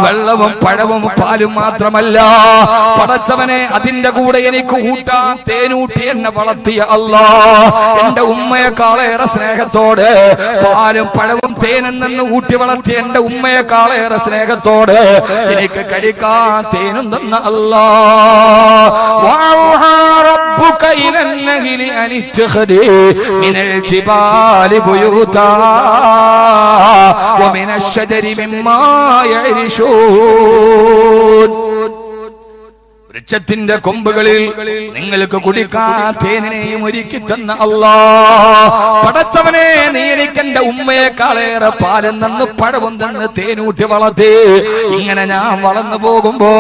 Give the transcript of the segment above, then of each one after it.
വെള്ളവും പഴവും പാലും മാത്രമല്ല പടച്ചവനെ, അതിന്റെ കൂടെ എനിക്ക് ഊട്ടാൻ തേനൂട്ടി എന്നെ വളർത്തിയ അല്ലാഹ്, എന്റെ ഉമ്മയെക്കാളേറെ സ്നേഹത്തോടെ പാലും പഴവും തേനും നിന്ന് ഊട്ടി വളർത്തിയ എന്റെ ഉമ്മയെക്കാളേറെ സ്നേഹത്തോടെ എനിക്ക് കഴിക്കാൻ തേനും തന്ന അല്ലാഹ്. ربك إلى النهل أن اتخذي من الجبال بيوتا ومن الشجر مما يعرشون. വൃക്ഷത്തിന്റെ കൊമ്പുകളിൽ നിങ്ങൾക്ക് കുടിക്കാൻ തേനിനെയും ഒരുക്കി തന്ന അല്ലാഹ്, പടച്ചവനെ നീ എനിക്ക് എന്റെ ഉമ്മയെക്കാളേറെ പാലും തന്ന് പഴവും തന്ന് തേനൂട്ടി വളർത്തി. ഇങ്ങനെ ഞാൻ വളർന്നു പോകുമ്പോ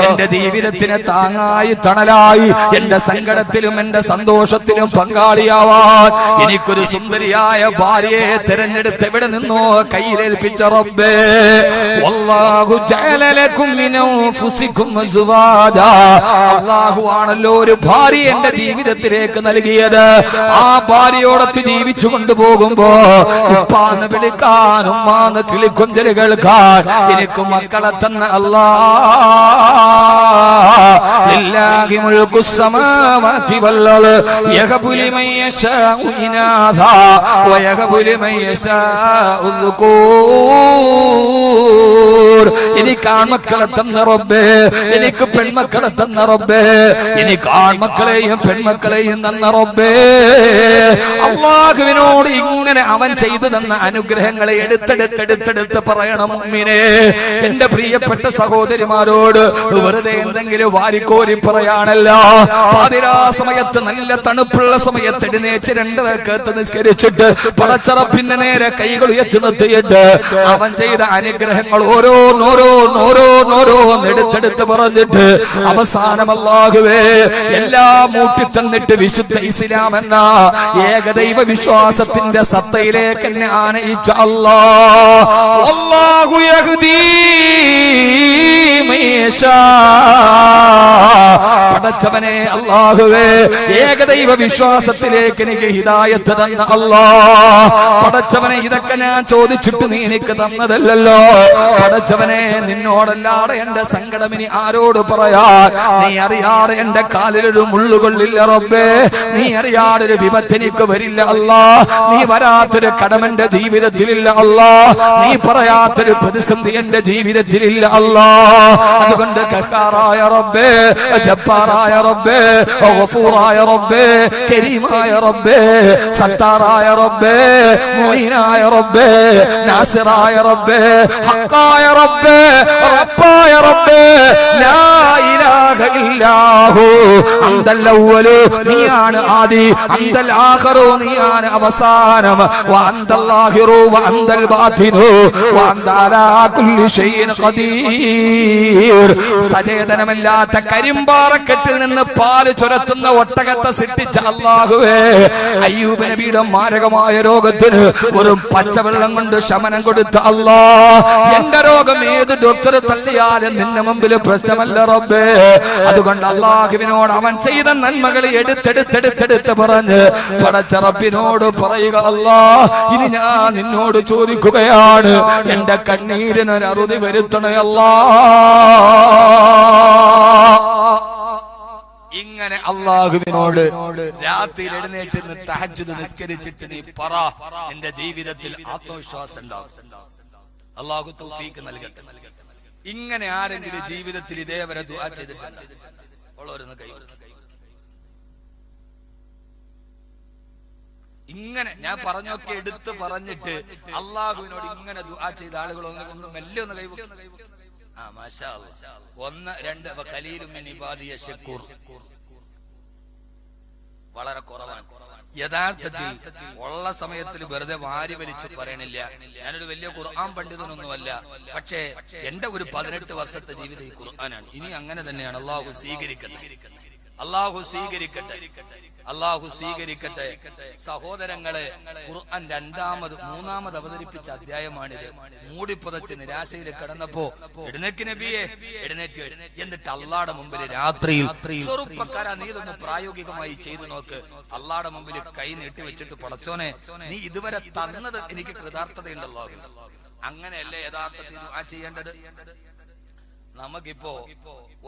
എന്റെ ജീവിതത്തിന് താങ്ങായി തണലായി എന്റെ സങ്കടത്തിലും എന്റെ സന്തോഷത്തിലും പങ്കാളിയാവാൻ എനിക്കൊരു സുന്ദരിയായ ഭാര്യയെ തിരഞ്ഞെടുത്ത് എവിടെ നിന്നോ കയ്യിലേൽപ്പിച്ച റബ്ബേ, വല്ലാഹു ജഅല ലക്കും മിൻ അൻഫുസികും അസ്വാജാ, അല്ലാഹു ആണല്ലോ ഒരു ഭാര്യ എന്റെ ജീവിതത്തിലേക്ക് നൽകിയത്. ആ ഭാര്യയോടൊത്ത് ജീവിച്ചു കൊണ്ടുപോകുമ്പോ ഉപ്പാന്ന് വിളിക്കാൻ, ഉമ്മാന്ന് കിളിക്കൊഞ്ചല് കേൾക്കാൻ എനിക്ക് മക്കളെ തന്ന അല്ലാഹ്. ലില്ലാഹി മുൽകുസ് സമാവാതി വൽ അർദ് യഹബു ലിമൻ യശാഉ ഇനാഥാ വയഹബു ലിമൻ യശാഉ ദുകൂർ. എനിക്ക് ആൺമക്കളെ തന്ന റബ്ബേ, എനിക്ക് പെൺമക്കളെ തന്ന റബ്ബേ, എനിക്ക് ആൺമക്കളെയും പെൺമക്കളെയും തന്ന റബ്ബേ. അല്ലാഹുവിനോട് ഇങ്ങനെ അവൻ ചെയ്തു തന്ന അനുഗ്രഹങ്ങളെ എടുത്തെടുത്ത് പറയണം മുഅ്മിനേ. എന്റെ പ്രിയപ്പെട്ട സഹോദരിമാരോട് വെറുതെ എന്തെങ്കിലും വാരിക്കോരി പറയാനല്ല. പാതിരാ സമയത്ത് നല്ല തണുപ്പുള്ള സമയത്ത് എഴുന്നേറ്റ് 2 റക്അത്ത് നിസ്കരിച്ചിട്ട് പടച്ചറപ്പിന്റെ നേരെ കൈകൾ ഉയർത്തി നിർത്തിയിട്ട് അവൻ ചെയ്ത അനുഗ്രഹങ്ങൾ ഓരോന്നോരോന്നോരോന്നോരോന്ന് എടുത്തെടുത്ത് പറഞ്ഞിട്ട് അവസാനം അല്ലാഹുവേ എല്ലാം മൂട്ടി തന്നിട്ട് വിശുദ്ധ ഇസ്ലാം എന്ന ഏകദൈവ വിശ്വാസത്തിന്റെ സത്തയിലേക്ക് എന്നെ ആനയിച്ച അല്ലാഹ്. അല്ലാഹു യഹ്ദീ മൻ യശാ, പടച്ചവനെ അല്ലാഹുവേ ഏകദൈവ വിശ്വാസത്തിലേക്ക് എനിക്ക് ഹിദായത്ത് തന്ന അല്ലാഹ്. പടച്ചവനെ ഇതൊക്കെ ഞാൻ ചോദിച്ചിട്ട് നീ എനിക്ക് തന്നതല്ലല്ലോ. പടച്ചവനെ നിന്നോടല്ലാതെ എന്റെ സങ്കടം ഇനി ആരോട് പറയാൻ? നീ അറിയാതെ എന്റെ കാലിലൊരു മുള്ളുകൊള്ളില്ല റബ്ബേ, നീ അറിയാതെ ഒരു വിപത്ത് എനിക്ക് വരില്ല അല്ലാഹ്, നീ വരാത്തൊരു കടമെന്റെ ജീവിതത്തിലില്ല അല്ലാഹ്, നീ പറയാത്തൊരു പ്രതിസന്ധി എന്റെ ജീവിതത്തിലില്ല അല്ലാഹ്. അതുകൊണ്ട് ഖഹാറായ റബ്ബേ, ജബ്ബാറായ റബ്ബേ, ഗഫൂറായ റബ്ബേ, കരീമായ റബ്ബേ, സത്താറായ റബ്ബേ, മുഈനായ റബ്ബേ, നാസിറായ റബ്ബേ, ഹഖായ റബ്ബേ, റബ്ബായ റബ്ബേ, ലാ ഇലാഹ ഇല്ലാഹു അന്തൽ അവ്വലു, നീയാണ് ആദി, അന്തൽ ആഖിറു, നീയാണ് അവസാനം, വ അന്തൽ ലാഹിറു വ അന്തൽ ബാതിനു വ അന്ത അലാ കുല്ലി ഷൈഇൻ ഖദീർ. സചേതനമല്ലാത്ത കരിമ്പാറക്കെട്ടിൽ നിന്ന് പാല് ചുരത്തുന്ന ഒട്ടകത്തെ സൃഷ്ടിച്ച അല്ലാഹുവേ, അയ്യൂബ് നബിയുടെ മാരകമായ രോഗത്തിന് ഒരു പച്ചവെള്ളം കൊണ്ട് ശമനം കൊടുത്ത അല്ലാഹ്, എന്റെ രോഗം ഏത് ഡോക്ടർ തള്ളിയാലും നിന്റെ മുമ്പിൽ പ്രശ്നമല്ല റബ്ബേ. അതുകൊണ്ട് അല്ലാഹുവിനോട് അവൻ ചെയ്ത നന്മകൾ എടുത്തെടുത്ത് പറഞ്ഞ് പടച്ച റബ്ബിനോട് പറയുക, അല്ലാഹ് ഇനി ഞാൻ നിന്നോട് ചോദിക്കുകയാണ്, എന്റെ കണ്ണീരിനൊരു അറുതി വരുത്തണേ അല്ലാഹ്. ഇങ്ങനെ അല്ലാഹുവിനോട് രാത്രിയിൽ എഴുന്നേറ്റ് തഹജ്ജുദ് നിസ്കരിച്ചിട്ട് നീ പറ, എന്റെ ജീവിതത്തിൽ ആത്മവിശ്വാസം ഉണ്ടാവും. അല്ലാഹു തൗഫീഖ് നൽകട്ടെ. ഇങ്ങനെ ആരെങ്കിലും ജീവിതത്തിൽ ഇതേവരെ ദുആ ചെയ്തിട്ടുണ്ട്? ഉള്ളവരൊന്ന് കൈ. ഇങ്ങനെ ഞാൻ പറഞ്ഞൊക്കെ എടുത്ത് പറഞ്ഞിട്ട് അല്ലാഹുവിനോട് ഇങ്ങനെ ദുആ ചെയ്ത ആളുകൾ ഒന്ന് മെല്ലെ ഒന്ന് കൈവക്കും. ആ മാഷാ അല്ലാഹ്. 1 2 ഖലീലും മിൻ ഇബാദിയ ശക്കൂർ. വളരെ കുറവാണ്. യഥാർത്ഥത്തിൽ ഉള്ള സമയത്തിൽ വെറുതെ വാരി വലിച്ച് പറയണില്ല. ഞാനൊരു വലിയ ഖുർആൻ പണ്ഡിതനൊന്നുമല്ല, പക്ഷേ എന്റെ ഒരു 18 വർഷത്തെ ജീവിതം ഈ ഖുർആനാണ്. ഇനി അങ്ങനെ തന്നെയാണ്. അല്ലാഹു സ്വീകരിക്കട്ടെ, അല്ലാഹു സ്വീകരിക്കട്ടെ, അല്ലാഹു സ്വീകരിക്കട്ടെ. സഹോദരങ്ങളെ, ഖുർആൻ 3ാമത് അവതരിപ്പിച്ച അധ്യായമാണിത്. മൂടിപ്പുതച്ച് നിരാശയിൽ കിടന്നപ്പോ എഴുന്നേക്ക് നബിയെ, എഴുന്നേറ്റ്. എന്നിട്ട് അള്ളാടെ മുമ്പിൽ രാത്രിയിൽ, ചെറുപ്പക്കാരാ നീ ഇതൊന്ന് പ്രായോഗികമായി ചെയ്തു നോക്ക്, അള്ളാടെ മുമ്പിൽ കൈ നീട്ടി വെച്ചിട്ട്, പടച്ചോനെ നീ ഇതുവരെ തന്നത് എനിക്ക് കൃതാർത്ഥതയുണ്ടല്ലോ. അങ്ങനെയല്ലേ യഥാർത്ഥത്തിൽ ദുആ ചെയ്യേണ്ടത്? നമുക്കിപ്പോ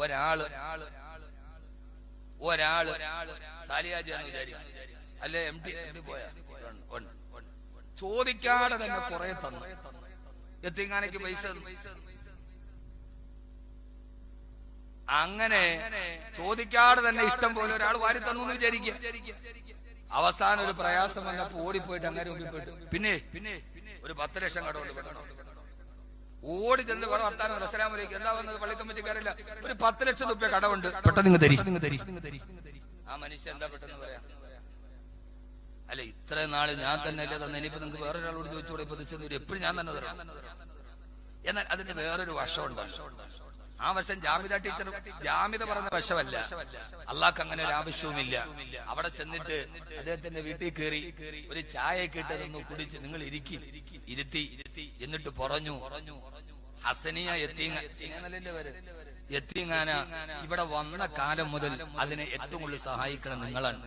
ഒരാള് സാലിയാജിയാന്ന് വിചാരിക്കും, അല്ലെ MD പോയാ ചോദിക്കാതെ തന്നെ കുറെ തന്നു, എത്തിങ്ങാനേക്ക് പൈസ. അങ്ങനെ ചോദിക്കാതെ തന്നെ ഇഷ്ടം പോലെ ഒരാൾ വാരി തന്നു എന്ന് വിചാരിക്കുക. അവസാനം ഒരു പ്രയാസം വന്നപ്പോ ഓടിപ്പോയിട്ട് അങ്ങനെ മുമ്പിൽ പോയിട്ട് പിന്നെ ഒരു 10 ലക്ഷം കടമുണ്ട്, ഓടി ചെന്ന് വേറെ വർത്താനം അസ്സലാമലൈക്കും, എന്താ വന്നത് പള്ളി കമ്മിറ്റിക്കാരില്ല, ഒരു 10 ലക്ഷം രൂപ കടമുണ്ട്, പെട്ടെന്ന് തരി. ആ മനുഷ്യൻ എന്താ പെട്ടെന്ന് പറയാ, അല്ല ഇത്രയും നാള് ഞാൻ തന്നെ അല്ലേ തന്നെ, ഇനിയിപ്പോ നിങ്ങൾക്ക് വേറൊരാളോട് ചോദിച്ചുകൂടെ, ഇപ്പൊ എപ്പോഴും ഞാൻ തന്നെ തരാം. എന്നാൽ അതിന് വേറൊരു വശമുണ്ട്. ആ വശം ജാമിദ ടീച്ചർ ജാമിദ പറഞ്ഞ വശമല്ല. അള്ളാഹ്ക്ക് അങ്ങനെ ഒരു ആവശ്യവുമില്ല. അവിടെ ചെന്നിട്ട് അദ്ദേഹത്തിന്റെ വീട്ടിൽ കയറി ഒരു ചായയൊക്കെ ഇട്ടതൊന്ന് കുടിച്ച് നിങ്ങൾ ഇരുത്തി എന്നിട്ട് പറഞ്ഞു, ഹസനിയ യത്തീങ്ങാന ഇവിടെ വന്ന കാലം മുതൽ അതിനെ ഏറ്റവും കൂടുതൽ സഹായിക്കണം നിങ്ങളാണ്.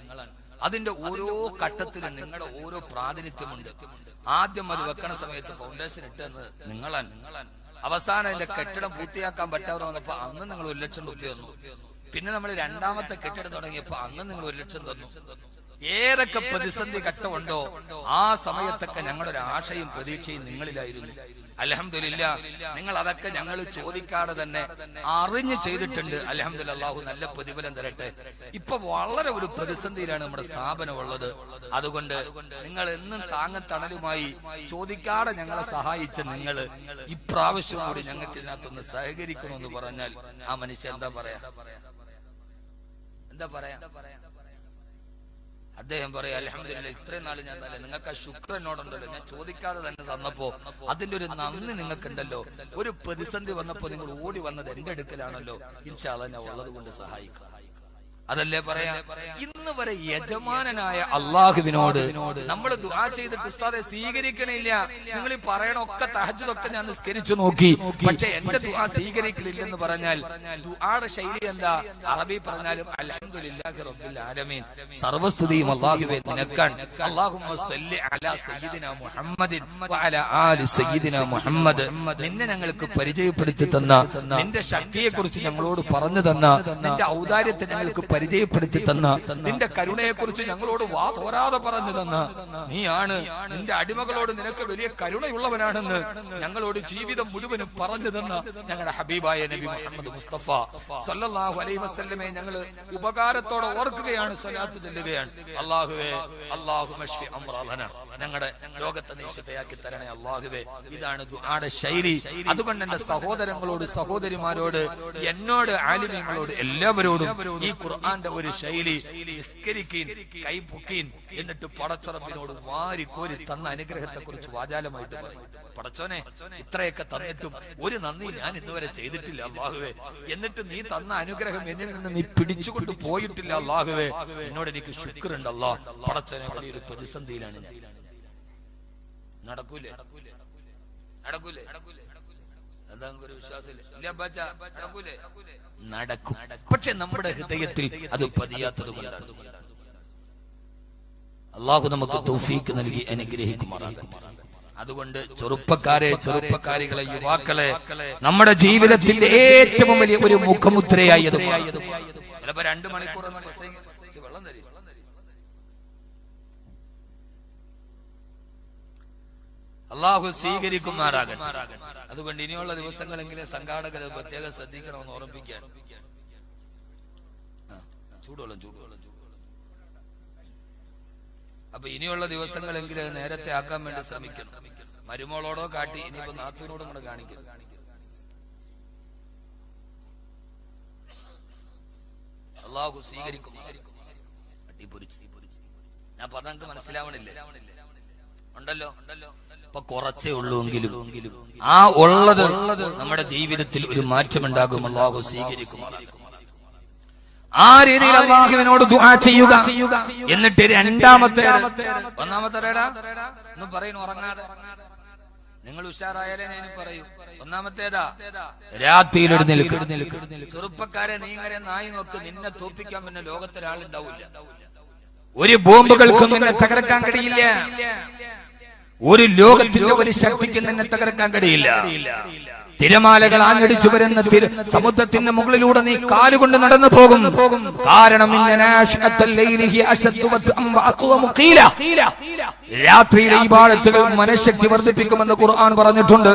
അതിന്റെ ഓരോ ഘട്ടത്തിലും നിങ്ങളുടെ ഓരോ പ്രാതിനിധ്യമുണ്ട്. ആദ്യം അത് വെക്കണ സമയത്ത് ഫൗണ്ടേഷൻ ഇട്ടെന്ന് നിങ്ങളാണ്. അവസാനം അതിന്റെ കെട്ടിടം പൂർത്തിയാക്കാൻ പറ്റാതെ വന്നപ്പോ അന്ന് നിങ്ങൾ 1 ലക്ഷം രൂപ തന്നു. പിന്നെ നമ്മൾ രണ്ടാമത്തെ കെട്ടിടം തുടങ്ങിയപ്പോ അന്ന് നിങ്ങൾ 1 ലക്ഷം തന്നു. ഏതൊക്കെ പ്രതിസന്ധി ഘട്ടമുണ്ടോ ആ സമയത്തൊക്കെ ഞങ്ങളുടെ ഒരു ആശയും പ്രതീക്ഷയും നിങ്ങളിലായിരുന്നു. അൽഹംദുലില്ലാഹ് നിങ്ങൾ അതൊക്കെ ഞങ്ങൾ ചോദിക്കാതെ തന്നെ അറിഞ്ഞ് ചെയ്തിട്ടുണ്ട്. അൽഹംദുലില്ലാഹ് അല്ലാഹു നല്ല പ്രതിഫലം തരട്ടെ. ഇപ്പൊ വളരെ ഒരു പ്രതിസന്ധിയിലാണ് നമ്മുടെ സ്ഥാപനം ഉള്ളത്. അതുകൊണ്ട് നിങ്ങൾ എന്നും താങ്ങത്തണലുമായി ചോദിക്കാതെ ഞങ്ങളെ സഹായിച്ച നിങ്ങൾ ഇപ്രാവശ്യം കൂടി ഞങ്ങൾക്ക് ഇതിനകത്തൊന്ന് സഹകരിക്കണമെന്ന് പറഞ്ഞാൽ ആ മനുഷ്യൻ എന്താ പറയാ? അദ്ദേഹം പറയാ, അൽഹംദുലില്ലാഹ് ഇത്രയും നാൾ ഞാൻ തന്നെ നിങ്ങൾക്ക് ആ ശുക്ർ എന്നോടുണ്ടല്ലോ, ഞാൻ ചോദിക്കാതെ തന്നെ തന്നപ്പോ അതിന്റെ ഒരു നന്ദി നിങ്ങൾക്കുണ്ടല്ലോ. ഒരു പ്രതിസന്ധി വന്നപ്പോ നിങ്ങൾ ഓടി വന്നത് എന്റെ അടുക്കലാണല്ലോ, ഇൻഷാ അല്ലാഹ് ഞാൻ ഉള്ളത് കൊണ്ട് സഹായിക്കാം. അതല്ലേ പറയാ. ഇന്ന് വരെ യജമാനനായ അള്ളാഹുവിനോട് നമ്മൾ ദുആ ചെയ്തിട്ട് ഉസ്താദെ സ്വീകരിക്കണില്ല, നിങ്ങൾ ഈ പറയണൊക്കെ തഹജ്ജുദൊക്കെ ഞാൻ നിസ്കരിച്ചു നോക്കി, പക്ഷെ എന്റെ ദുആ സ്വീകരിക്കണില്ലെന്ന് പറഞ്ഞാൽ ദുആയുടെ ശൈലി എന്താ? അറബി പറഞ്ഞാലും അൽഹംദുലില്ലാഹി റബ്ബിൽ ആലമീൻ, സർവസ്തുതിയും അല്ലാഹുവേ നിനക്കാണ്. അല്ലാഹുമ്മ സ്വല്ലി അലാ സയ്യിദിനാ മുഹമ്മദിൻ വഅലാ ആലി സയ്യിദിനാ മുഹമ്മദ്. നിന്നെ ഞങ്ങൾക്ക് പരിചയപ്പെടുത്തി തന്ന, നിന്റെ ശക്തിയെ കുറിച്ച് ഞങ്ങളോട് പറഞ്ഞു തന്ന, നിന്റെ ഔദാര്യത്തെ ഞങ്ങൾക്ക് പരിചയപ്പെടുത്തി തന്ന, നിന്റെ കരുണയെ കുറിച്ച് ഞങ്ങളോട് വാ തോരാതെ പറഞ്ഞു തന്ന നീയാണ്. നിന്റെ അടിമകളോട് നിനക്ക് വലിയ കരുണയുള്ളവനാണെന്ന് ഞങ്ങളോട് ജീവിതം മുഴുവനും പറഞ്ഞു തന്ന ഞങ്ങളുടെ ഹബീബായ നബി മുഹമ്മദ് മുസ്തഫ സല്ലല്ലാഹു അലൈഹി വസല്ലമയെ ഞങ്ങൾ ഉപകാരത്തോടെ ഓർക്കുകയാണ്, സ്വലാത്ത് ചൊല്ലുകയാണ്. അല്ലാഹുവേ അല്ലാഹുമ്മ ശ്ഫി അംറാദന, ഞങ്ങളുടെ രോഗത്തെ നീ ശിഫയാക്കി തരണേ അല്ലാഹുവേ. ഇതാണ് ദുആയുടെ ശൈലി. അതുകൊണ്ട് എന്റെ സഹോദരങ്ങളോട് സഹോദരിമാരോട് എന്നോട് ആലിമീങ്ങളോട് എല്ലാവരോടും ഈ ഖുർആന്റെ ഒരു ശൈലി, നിസ്കരിക്കീൻ, കൈ പൊക്കീൻ, എന്നിട്ട് പടച്ചറപ്പിനോട് വാരിക്കോരി തന്ന അനുഗ്രഹത്തെ കുറിച്ച് വാചാലമായിട്ട് പറയും. പടച്ചോനെ ഇത്രയൊക്കെ തന്നിട്ടും ഒരു നന്ദി ഞാൻ ഇന്നുവരെ ചെയ്തിട്ടില്ല അല്ലാഹുവേ, എന്നിട്ട് നീ തന്ന അനുഗ്രഹം എന്നിൽ നിന്ന് നീ പിടിച്ചുകൊണ്ട് പോയിട്ടില്ല അല്ലാഹുവേ, എന്നോട് എനിക്ക് ശുക്റുണ്ട് അല്ലാഹ്. പടച്ചോനെ വലിയൊരു പ്രതിസന്ധിയിലാണ് ഞാൻ. നടക്കൂലേ? നടക്കും, പക്ഷെ നമ്മുടെ ഹൃദയത്തിൽ അത് പതിയാത്തത് കൊണ്ടാണ്. അള്ളാഹു നമുക്ക് തൗഫീഖ് നൽകി അനുഗ്രഹിക്കുമാറാകട്ടെ. അതുകൊണ്ട് ചെറുപ്പക്കാരികളെ, യുവാക്കളെ നമ്മുടെ ജീവിതത്തിന്റെ ഏറ്റവും വലിയ ഒരു മുഖമുദ്രയായത് ചിലപ്പോ 2 മണിക്കൂർ വെള്ളം തരും. അള്ളാഹു സ്വീകരിക്കുമാറാകട്ടെ. അതുകൊണ്ട് ഇനിയുള്ള ദിവസങ്ങളെങ്കിലും സംഘാടകരെ പ്രത്യേകം ശ്രദ്ധിക്കണമെന്ന് ഓർമ്മിപ്പിക്കാൻ. ചൂടുവെള്ളം. അപ്പൊ ഇനിയുള്ള ദിവസങ്ങളെങ്കിലും നേരത്തെ ആക്കാൻ വേണ്ടി ശ്രമിക്കണം. മരുമോളോടോ കാട്ടി, ഇനിയിപ്പോ നാത്തൂനോടും കൂടെ കാണിക്കണം. അള്ളാഹു സ്വീകരിക്കും. ഞാൻ പറഞ്ഞ മനസ്സിലാവണില്ലേ? ഉണ്ടല്ലോ. അപ്പൊ കുറച്ചേ ഉള്ളൂവെങ്കിലും ആ ഉള്ളത് നമ്മുടെ ജീവിതത്തിൽ ഒരു മാറ്റമുണ്ടാകും. അല്ലാഹു സ്വീകരിക്കും. ആ രീതിയിൽ അല്ലാഹുവിനോട് ദുആ ചെയ്യുക. എന്നിട്ട് ഒന്നാമത്തെ ഒന്നും പറയുന്നു ഉറങ്ങാതെ, നിങ്ങൾ ഉഷാറായാലേ ഞാൻ പറയൂ. ഒന്നാമത്തേതാ, രാത്രിയിൽ എഴുന്നേൽക്കുക. ചെറുപ്പക്കാരെ നീ ഇങ്ങനെ നായി നോക്ക്, നിന്നെ തോൽപ്പിക്കാൻ പിന്നെ ലോകത്തൊരാളുണ്ടാവില്ല. ഒരു ബോംബുകൾക്കും നിന്നെ തകർക്കാൻ കഴിയില്ല. ഒരു ലോകത്തിന്റെ ഒരു ശക്തിക്ക് നിന്നെ തകർക്കാൻ കഴിയില്ല. തിരമാലകൾ ആഞ്ഞടിച്ചു വരുന്ന സമുദ്രത്തിന്റെ മുകളിലൂടെ നീ കാലുകൊണ്ട് നടന്നു പോകും. കാരണം രാത്രിയിലെ ഇബാദത്തുകൾ മനഃശക്തി വർദ്ധിപ്പിക്കുമെന്ന് ഖുർആൻ പറഞ്ഞിട്ടുണ്ട്.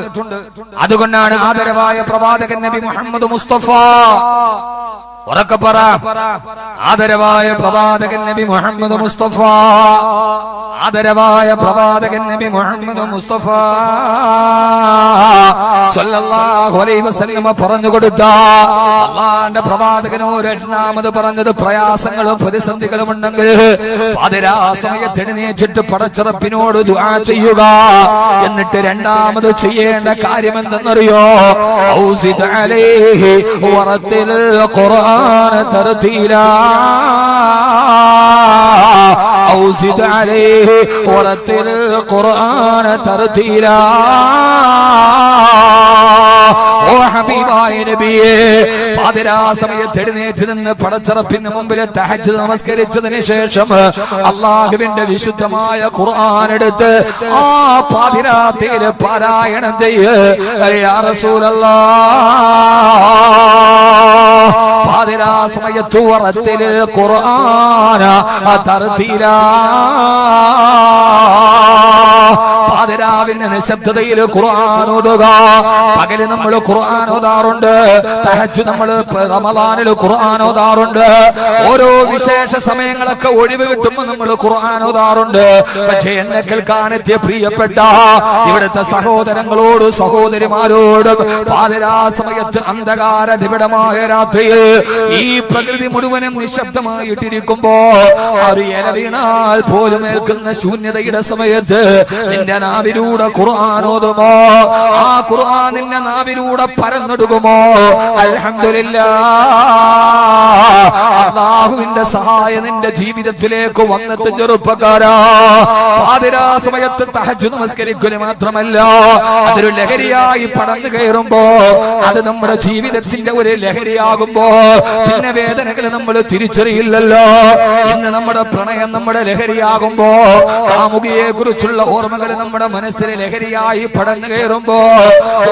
അതുകൊണ്ടാണ് ആദരവായ പ്രവാചകൻ നബി മുഹമ്മദ് മുസ്തഫ, ഉറക്കെ പറ, ആദരവായ പ്രവാചകൻ നബി മുഹമ്മദ് മുസ്തഫ, ആദരവായ പ്രവാചകൻ നബി മുഹമ്മദ് മുസ്തഫ സല്ലല്ലാഹു അലൈഹി വസല്ലം പറഞ്ഞു കൊടുത്ത അല്ലാഹുവിന്റെ പ്രവാചകനോട് രണ്ടാമത് പറഞ്ഞത് പ്രയാസങ്ങളും പ്രതിസന്ധികളും ഉണ്ടെങ്കിൽ പാതിരാ സമയത്ത് എഴുന്നേറ്റിട്ട് പടച്ചറപ്പിനോട് ദുആ ചെയ്യുക. എന്നിട്ട് രണ്ടാമത് ചെയ്യേണ്ട കാര്യം എന്തെന്നറിയോ? ഔസിദ് അലൈഹി വറത്തിൽ ഖുർആന തർതീലാ, ഔസിദ് അലൈഹി വറത്തിൽ ഖുർആന തർതീലാ. ഓ ഹബീബായ നബിയേ, പാതിരാ സമയത്ത് എഴുന്നേറ്റ് നിന്ന് പടച്ചറപ്പിന് മുമ്പിൽ തഹജ്ജുദ് നമസ്കരിച്ചതിന് ശേഷം അല്ലാഹുവിന്റെ വിശുദ്ധമായ ഖുർആൻ എടുത്ത് ആ പാതിരാത്രിയിൽ പാരായണം ചെയ്യ് യാ റസൂലല്ലാഹ്. പാതിരാ സമയത്ത് വറത്തിൽ ഖുർആന തർതീലാ, പാതിരാവിന്റെ നിശബ്ദതയിൽ ഖുർആൻ ഓതുക. പകല് നമ്മൾ ഖുർആൻ ഓതാറുണ്ട്, തഹജ്ജുദ് നമ്മൾ റമദാനിൽ ഖുർആൻ ഓതാറുണ്ട്, ഓരോ വിശേഷ സമയങ്ങളൊക്കെ ഒഴിവ് കിട്ടുമ്പോൾ നമ്മൾ ഖുർആൻ ഓതാറുണ്ട്. പക്ഷേ എന്നെ കേൾക്കാനെത്തിയ പ്രിയപ്പെട്ട ഇവിടുത്തെ സഹോദരങ്ങളോട് സഹോദരിമാരോട് പാതിരാ സമയത്ത് അന്ധകാര നിബിഡമായ രാത്രിയിൽ ഈ പ്രകൃതി മുഴുവനും നിശബ്ദമായിട്ടിരിക്കുമ്പോ ഒരു ഇല വീണാൽ പോലും ഏൽക്കുന്ന ശൂന്യതയുടെ സമയത്ത് നിന്റെ നാവിലൂടെ ഖുർആൻ ഓതുമോ? ആ ഖുർആൻ നിന്റെ നാവിലൂടെ പരന്നൊടുകുമോ? അൽഹംദുലില്ലാഹ്, അല്ലാഹുവിന്റെ സഹായം നിന്റെ ജീവിതത്തിലേക്ക് വന്നെത്തും. ചെറുപ്പക്കാരാ, പാതിരാ സമയത്ത് തഹജ്ജുദ് നമസ്കരിക്കുക മാത്രമല്ല, അതൊരു ലഹരിയായി പടർന്നു കയറുമ്പോ, അത് നമ്മുടെ ജീവിതത്തിന്റെ ഒരു ലഹരിയാകുമ്പോ പിന്നെ വേദനകൾ നമ്മൾ തിരിച്ചറിയില്ലല്ലോ. ഇന്ന് നമ്മുടെ പ്രണയം നമ്മുടെ ലഹരിയാകുമ്പോ, കാമുകിയെ കുറിച്ചുള്ള ഓർമ്മകൾ നമ്മുടെ മനസ്സിൽ ലഹരിയായി പടർന്നു കയറുമ്പോ,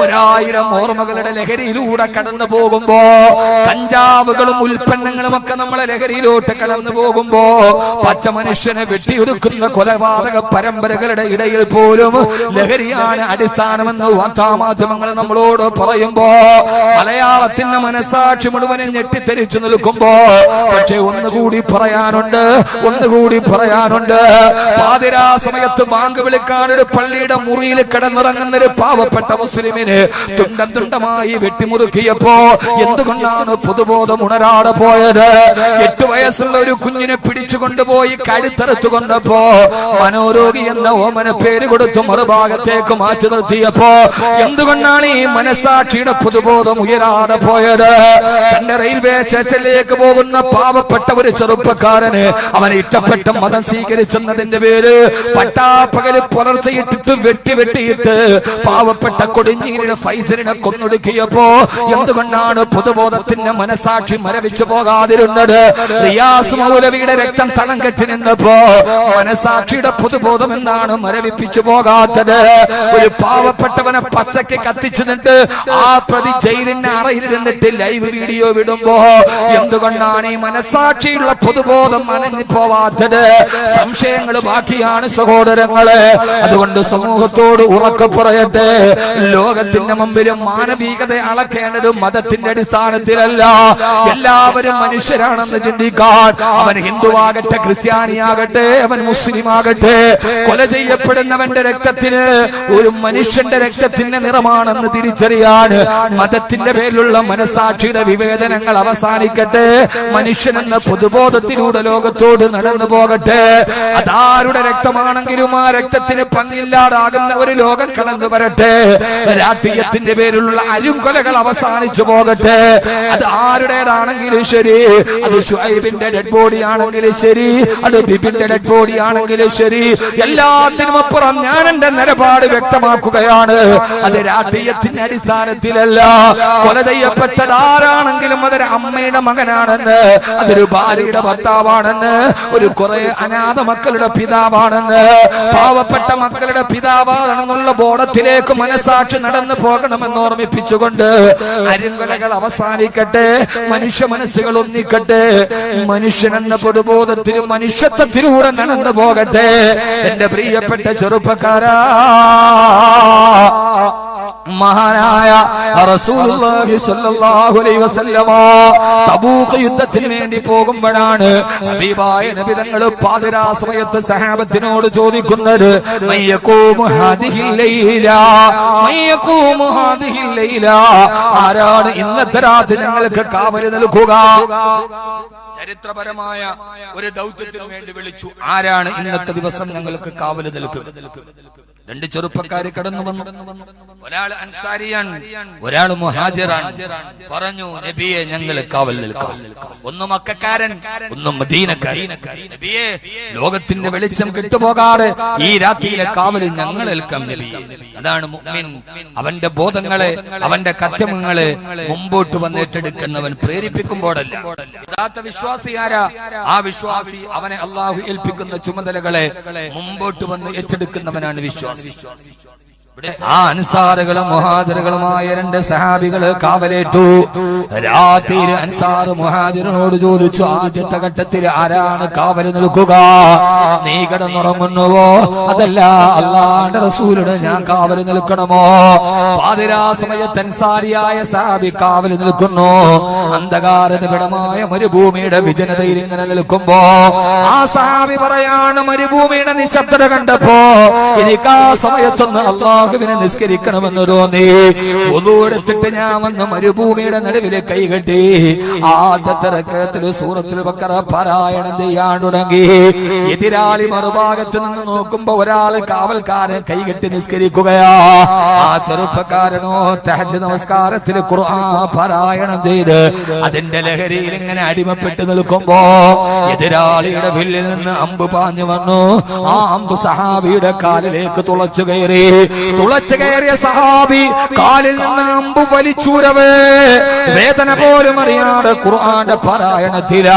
1000 ഓർമ്മകളുടെ ലഹരിയിലൂടെ കടന്നു പോകുമ്പോ, കഞ്ചാവുകളും ഉൽപ്പന്നങ്ങളും ഒക്കെ നമ്മളെ ലഹരിയിലോട്ട് കടന്നു പോകുമ്പോ, പച്ച മനുഷ്യനെ വെട്ടിയൊതുക്കുന്ന കൊലപാതക പരമ്പരകളുടെ ഇടയിൽ പോലും ലഹരിയാണ് അടിസ്ഥാനമെന്ന് വാർത്താമാധ്യമങ്ങൾ നമ്മളോട് പറയുമ്പോ, മലയാളത്തിന്റെ മനസാക്ഷി മുഴുവനും ഞെട്ടിത്തെരിച്ചു നിൽക്കുമ്പോ, പക്ഷേ ഒന്നുകൂടി പറയാനുണ്ട്. പാതിരാ സമയത്ത് ബാങ്ക് വിളിക്കാനൊരു പള്ളിയുടെ മുറിയിൽ കിടന്നിറങ്ങുന്ന ഒരു പാവപ്പെട്ട മുസ്ലിമിന് തുണ്ടമായി വെട്ടിമുറുക്കിയപ്പോ എന്തുകൊണ്ടാണ് പൊതുബോധം ഉണരാതെ പോയത്? 8 വയസ്സുള്ള ഒരു കുഞ്ഞിനെ പിടിച്ചു കൊണ്ടുപോയി കഴുത്തറുത്തു കൊണ്ടപ്പോ മനോരോഗി എന്ന ഓമന പേര് കൊടുത്ത് മറുഭാഗത്തേക്ക് മാറ്റി നിർത്തിയപ്പോ എന്തുകൊണ്ടാണ് ഈ മനസാക്ഷിയുടെ പൊതുബോധം ഉയരാതെ പോയത്? തന്റെ റെയിൽവേ സ്റ്റേഷനിലേക്ക് പോകുന്ന പാവപ്പെട്ട ഒരു ചെറുപ്പക്കാരന് അവൻ ഇഷ്ടപ്പെട്ട മതം സ്വീകരിച്ചെന്നതിന്റെ പേര് പട്ടാപ്പകല് പുലർച്ചയിട്ടിട്ട് വെട്ടിയിട്ട് പാവപ്പെട്ട കൊടിഞ്ഞീരിയുടെ ഫൈസലിനെ കൊന്നൊടുക്കിയപ്പോ എന്തുകൊണ്ടാണ് പൊതുബോധത്തിന്റെ മനസാക്ഷി മരവിച്ചു പോകാതിരുന്നത്? റിയാസ് മൗലവിയുടെ രക്തം തളം കെട്ടി നിന്നപ്പോ മനസാക്ഷിയുടെ പൊതുബോധം എന്താണ് മരവിപ്പിച്ചു പോകാത്തത്? ഒരു പാവപ്പെട്ടവനെ പച്ചയ്ക്ക് കത്തിച്ചിട്ട് ആ പ്രതി ജയിലിന്റെ അറയിലിരുന്നിട്ട് ലൈവ് വീഡിയോ വിടുമ്പോ എന്തുകൊണ്ടാണ് ഈ മനസാക്ഷിയുള്ള പൊതുബോധം അനഞ്ഞു പോവാത്തത്? സംശയങ്ങൾ ബാക്കിയാണ് സഹോദരങ്ങളെ. അതുകൊണ്ട് സമൂഹത്തോട് ഉറക്കെ പറയട്ടെ, ലോകത്തിന്റെ മുമ്പിലും മാനവികത അളക്കേണ്ടത് മതത്തിന്റെ അടിസ്ഥാനത്തിലല്ല. എല്ലാവരും മനുഷ്യരാണെന്ന് ചിന്തിക്കാൻ, അവൻ ഹിന്ദുവാകട്ടെ, ക്രിസ്ത്യാനിയാകട്ടെ, അവൻ മുസ്ലിം ആകട്ടെ, കൊല ചെയ്യപ്പെടുന്നവന്റെ രക്തത്തിന് ഒരു മനുഷ്യന്റെ രക്തത്തിന്റെ നിറമാണെന്ന് തിരിച്ചറിയാൻ മതത്തിന്റെ പേരിലുള്ള മനസാക്ഷിയുടെ വിവേചനങ്ങൾ അവസാനിക്കട്ടെ. മനുഷ്യനെന്ന പൊതുബോധത്തിലൂടെ ലോകത്തോട് നടന്നു പോകട്ടെ. അതാരുടെ രക്തമാണെങ്കിലും ആ രക്തത്തിന് പങ്കില്ലാതാകുന്ന ഒരു ലോകം കടന്നു വരട്ടെ. രാഷ്ട്രീയത്തിന്റെ പേരിലുള്ള അരുംകൊലകൾ അവസാനിച്ചു പോകട്ടെ. അത് ആരുടേതാണെങ്കിലും ശരി, അത് ഷുഐബിന്റെ ഡെഡ് ബോഡി ആണെങ്കിലും ശരി, അത് ബിബിന്റെ ഡെഡ് ബോഡി ആണെങ്കിലും ശരി, എല്ലാത്തിനും അപ്പുറം ഞാൻ എന്റെ നിലപാട് വ്യക്തമാക്കുകയാണ്. അത് രാഷ്ട്രീയത്തിന്റെ അടിസ്ഥാനത്തിലല്ല. കൊല ചെയ്യപ്പെട്ടത് ആരാണെങ്കിലും അതൊരു അമ്മയുടെ മകനാണെന്ന്, അതൊരു ഭാര്യയുടെ ഭർത്താവാണെന്ന്, ഒരു കുറെ അനാഥ മക്കളുടെ പിതാവാണെന്ന്, പാവപ്പെട്ട മക്കളെ മക്കളുടെ പിതാവാണെന്നുള്ള ബോധത്തിലേക്ക് മനസാക്ഷി നടന്നു പോകണമെന്ന് ഓർമ്മിപ്പിച്ചുകൊണ്ട് അരുങ്കൊലകൾ അവസാനിക്കട്ടെ, മനുഷ്യ മനസ്സുകൾ ഒന്നിക്കട്ടെ, മനുഷ്യനെന്ന പൊതുബോധത്തിലും മനുഷ്യത്വത്തിലൂടെ നടന്നു പോകട്ടെ. എന്റെ പ്രിയപ്പെട്ട ചെറുപ്പക്കാരാ, മഹാനായ റസൂലുള്ളാഹി സ്വല്ലല്ലാഹു അലൈഹി വസല്ലമ തബൂക്ക് യുദ്ധത്തിന് വേണ്ടി പോകുമ്പോഴാണ് ഹബീബായ നബി തങ്ങൾ പാതിരാ സമയത്ത് സഹാബത്തിനോട് ചോദിക്കുന്നത്, മയ്യഖൂമു ഹാദിഹിൽ ലൈല, മയ്യഖൂമു ഹാദിഹിൽ ലൈല, ആരാണ് ഇന്നത്തെ രാത്രി ഞങ്ങൾക്ക് കാവൽ നൽകുക? ചരിത്രപരമായ ഒരു ദൗത്യത്തിന് വേണ്ടി വിളിച്ചു. ആരാണ് ഇന്നത്തെ ദിവസം ഞങ്ങൾക്ക് കാവൽ നൽകുക? രണ്ട് ചെറുപ്പക്കാര് കടന്നു വന്നു. ഒരാൾ അൻസാരിയാണ്, ഒരാൾ മുഹാജിറാണ്. പറഞ്ഞു, നബിയെ ഞങ്ങൾ കാവൽ നിൽക്കാം. ഒന്ന് മക്കക്കാരൻ, ഒന്ന് മദീനക്കാരൻ. നബിയെ, ലോകത്തിന്റെ വെളിച്ചം കിട്ടുപോകാതെ ഈ രാത്രിയിലെ കാവൽ ഞങ്ങൾ ഏൽക്കാം നബിയെ. അതാണ് മുഅ്മിൻ. അവന്റെ ബോധങ്ങളെ, അവന്റെ കർത്തവ്യങ്ങളെ മുമ്പോട്ട് വന്ന് ഏറ്റെടുക്കുന്നവൻ, പ്രേരിപ്പിക്കുമ്പോഴല്ല. യഥാർത്ഥ വിശ്വാസി ആരാ? ആ വിശ്വാസി അവനെ അള്ളാഹു ഏൽപ്പിക്കുന്ന ചുമതലകളെ മുമ്പോട്ട് വന്ന് ഏറ്റെടുക്കുന്നവനാണ് വിശ്വാസി. ആ അൻസാറുകളും മുഹാജിറുകളുമായ രണ്ട് സഹാബികള് കാവലേറ്റു. രാത്രിയിൽ അൻസാർ മുഹാജിറിനോട് ചോദിച്ചു, ആദ്യത്തെ ഘട്ടത്തിൽ ആരാണ് കാവൽ നിൽക്കുക? നീ കിടന്നുറങ്ങുന്നുവോ? അതല്ല, അല്ലാഹുവിന്റെ റസൂലിന് ഞാൻ കാവൽ നിൽക്കണമോ? പാതിരാ സമയത്ത് അൻസാരിയായ സഹാബി കാവൽ നിൽക്കുന്നു. അന്ധകാര നിബിഡമായ മരുഭൂമിയുടെ വിജനതയിൽ ഇങ്ങനെ നിൽക്കുമ്പോ ആ സഹാബി പറയാണ്, മരുഭൂമിയുടെ നിശബ്ദത കണ്ടപ്പോ എനിക്ക് ആ സമയത്തൊന്ന് അള്ളാഹുവിനെ നിസ്കരിക്കണമെന്ന് തോന്നി. വുളു എടുത്തിട്ട് ഞാൻ വന്ന് മരുഭൂമിയുടെ നടുവിലെ കൈകെട്ടി ആദ്യത്തെ റക്അത്തിൽ സൂറത്തുൽ ബഖറ പാരായണം ചെയ്യാൻ തുടങ്ങി. എതിരാളി മറുഭാഗത്ത് നിന്ന് നോക്കുമ്പോ ഒരാൾ കാവൽക്കാരൻ കൈകെട്ടി നിസ്കരിക്കുകയാ. ആ ചെറുപ്പക്കാരനോ തഹജ്ജുദ് നമസ്കാരത്തിൽ ഖുർആൻ പാരായണം ചെയ്ത് അതിന്റെ ലഹരിയിൽ ഇങ്ങനെ അടിമപ്പെട്ട് നിൽക്കുമ്പോ എതിരാളിയുടെ വില്ലിൽ നിന്ന് അമ്പ് പാഞ്ഞു വന്നു. ആ അമ്പ് സഹാബിയുടെ കാലിലേക്ക് തുളച്ചു കയറി. തുളച്ചു കയറിയ സഹാബി കാലിൽ നിന്ന് അമ്പ് വലിച്ചൂരവേ വേദന പോലും അറിയാതെ ഖുർആന്റെ പാരായണത്തിലാ.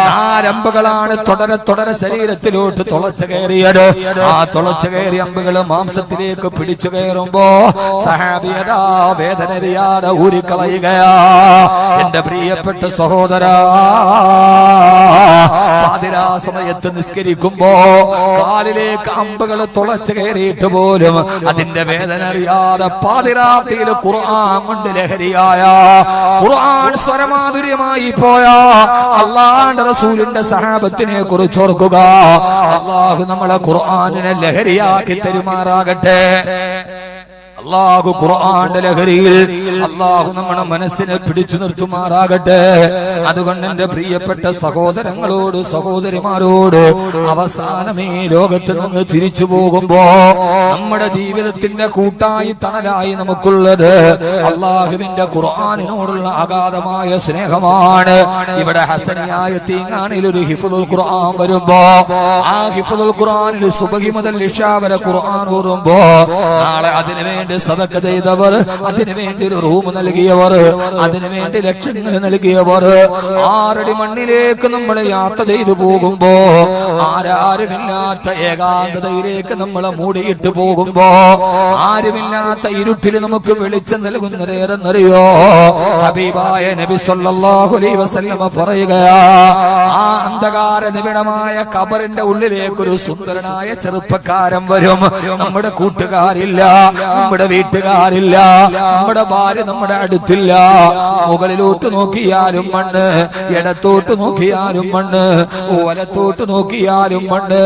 നാലമ്പുകളാണ് തുടരെ തുടരെ ശരീരത്തിലോട്ട് തുളച്ചു കയറിയത്. ആ തുളച്ചു കയറിയ അമ്പുകൾ മാംസത്തിലേക്ക് പിടിച്ചു കയറുമ്പോ സഹാബിയതാ വേദന അറിയാതെ ഊരിക്കളയുകയാ. എന്റെ പ്രിയപ്പെട്ട സഹോദരാ, പാതിരാ സമയത്ത് നിസ്കരിക്കുമ്പോ കാലിലേക്ക് അമ്പുകൾ തുളച്ചു കയറിയിട്ട് പോലും അതിന്റെ വേദന അറിയാതെ പാതിരാത്രിയിൽ ഖുർആൻ കൊണ്ട് ലഹരിയായ, ഖുർആൻ സ്വരമാധുര്യമായി പോയ അല്ലാഹുവിന്റെ റസൂലിന്റെ സഹാബത്തിനെ കുറിച്ച് ഓർക്കുക. അല്ലാഹു നമ്മളെ ഖുർആനിനെ ലഹരിയാക്കി തരുമാറാകട്ടെ. അല്ലാഹു ഖുർആന്റെ ലഹരിയിൽ അല്ലാഹു നമ്മുടെ മനസ്സിനെ പിടിച്ചു നിർത്തുമാറാകട്ടെ. അതുകൊണ്ട് എന്റെ പ്രിയപ്പെട്ട സഹോദരങ്ങളോട് സഹോദരിമാരോട് അവസാനം ഈ ലോകത്ത് നിന്ന് തിരിച്ചു പോകുമ്പോ നമ്മുടെ ജീവിതത്തിന്റെ കൂട്ടായി തണലായി നമുക്കുള്ളത് അല്ലാഹുവിന്റെ ഖുർആനിനോടുള്ള അഗാധമായ സ്നേഹമാണ്. ഇവിടെ ഹസനിയായ തീങ്ങാനിൽ ഒരു ഹിഫ്ളുൽ ഖുർആൻ വരുമ്പോ ആ ഹിഫ്ളുൽ ഖുർആനിൽ സുബഹി മുതൽ ഇശാ വരെ ഖുർആൻ ഓതുമ്പോ നാളെ അതിനുവേണ്ടി സദഖ ചെയ്തവർ, അതിനുവേണ്ടി ഒരു റൂം നൽകിയവർ, അതിനുവേണ്ടി ലക്ഷങ്ങൾ നൽകിയവർ, ആറടി മണ്ണിലേക്ക് നമ്മൾ യാത്ര ചെയ്തു പോകുമ്പോ ആരാരുമില്ലാത്ത ഏകാന്തതയിലേക്ക് നമ്മളെ മൂടിയിട്ട് പോകുമ്പോ ആരുമില്ലാത്ത ഇരുട്ടിൽ നമുക്ക് വെളിച്ചം നൽകുന്നതേരെന്നറിയോ? ഹബീബായ നബി സല്ലല്ലാഹു അലൈഹി വസല്ലമ പറയുകയാ, ആ അന്ധകാര നിബിഡമായ ഖബറിന്റെ ഉള്ളിലേക്ക് ഒരു സുന്ദരനായ ചെറുപ്പക്കാരൻ വരും. നമ്മുടെ കൂട്ടുകാരില്ല, നമ്മുടെ വീട്ടുകാരില്ല, നമ്മുടെ ഭാര്യ നമ്മുടെ അടുത്തില്ല. മുകളിലോട്ട് നോക്കിയാലും മണ്ണ്, ഇടത്തോട്ട് നോക്കിയാലും മണ്ണ്, വലത്തോട്ട് നോക്കിയാലും മണ്ണ്.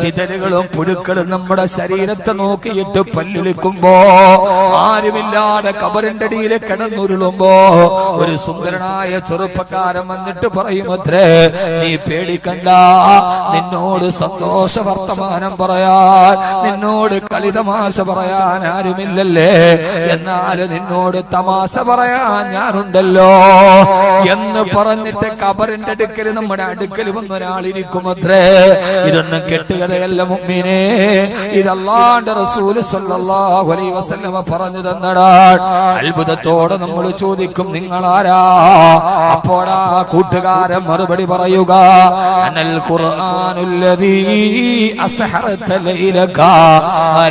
ചിതലുകളും പുഴുക്കളും നമ്മുടെ ശരീരത്തെ നോക്കിയിട്ട് പല്ലുളിക്കുമ്പോ ആരുമില്ലാതെ ഖബറിന്റെ അടിയിൽ കിടന്നുരുളുമ്പോ ഒരു സുന്ദരനായ ചെറുപ്പക്കാരൻ വന്നിട്ട് പറയുമത്രേ, നീ പേടിക്കണ്ട, നിന്നോട് സന്തോഷ വർത്തമാനം പറയാൻ, നിന്നോട് കളിതമാശ പറയാൻ ആരുമില്ല. ഞാനില്ലല്ലേ, എന്നാൽ നിന്നോട് തമാശ പറയാൻ ഞാനുണ്ടല്ലോ എന്ന് പറഞ്ഞിട്ട് ഖബറിന്റെ അടുക്കൽ നമ്മുടെ അടുക്കൽ വന്നൊരാളിരിക്കുമത്രേ. ഇതൊന്നും കെട്ടുകഥയല്ല മുഅ്മിനേ, ഇത് അല്ലാഹുവിന്റെ റസൂൽ സ്വല്ലല്ലാഹു അലൈഹി വസല്ലമ പറഞ്ഞു തന്നതാണ്. അത്ഭുതത്തോടെ നമ്മൾ ചോദിക്കും നിങ്ങളാരാ? അപ്പോഴാ കൂട്ടുകാരൻ മറുപടി പറയുക, അനൽ ഖുർആനുല്ലദീ അസ്ഹറത ലൈലക,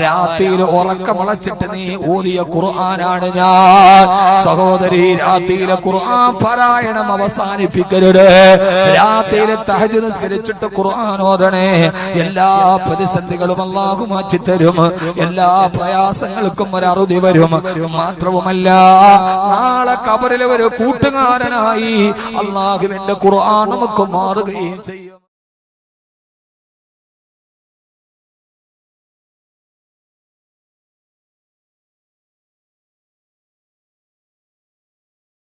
രാത്രിയിൽ ഉറക്കമളച്ചിട്ട് നീ ഓതിയ ഖുർആനാണ് ഞാൻ. സഹോദരി, രാത്രിയിലെ ഖുർആൻ പാരായണം അവസാനിപ്പിക്കരുത്. രാത്രിയിലെ തഹജ്ജുദ് നിസ്കരിച്ചിട്ട് ഖുർആൻ ഓതണേ. എല്ലാ പ്രതിസന്ധികളും അല്ലാഹു മാറ്റിത്തരും, എല്ലാ പ്രയാസങ്ങൾക്കും ഒരു അറുതി വരും. മാത്രവുമല്ല, നാളെ ഖബറിലെ ഒരു കൂട്ടുകാരനായി അല്ലാഹുവിന്റെ ഖുർആൻ നമുക്ക് മാറുകയും ചെയ്യും.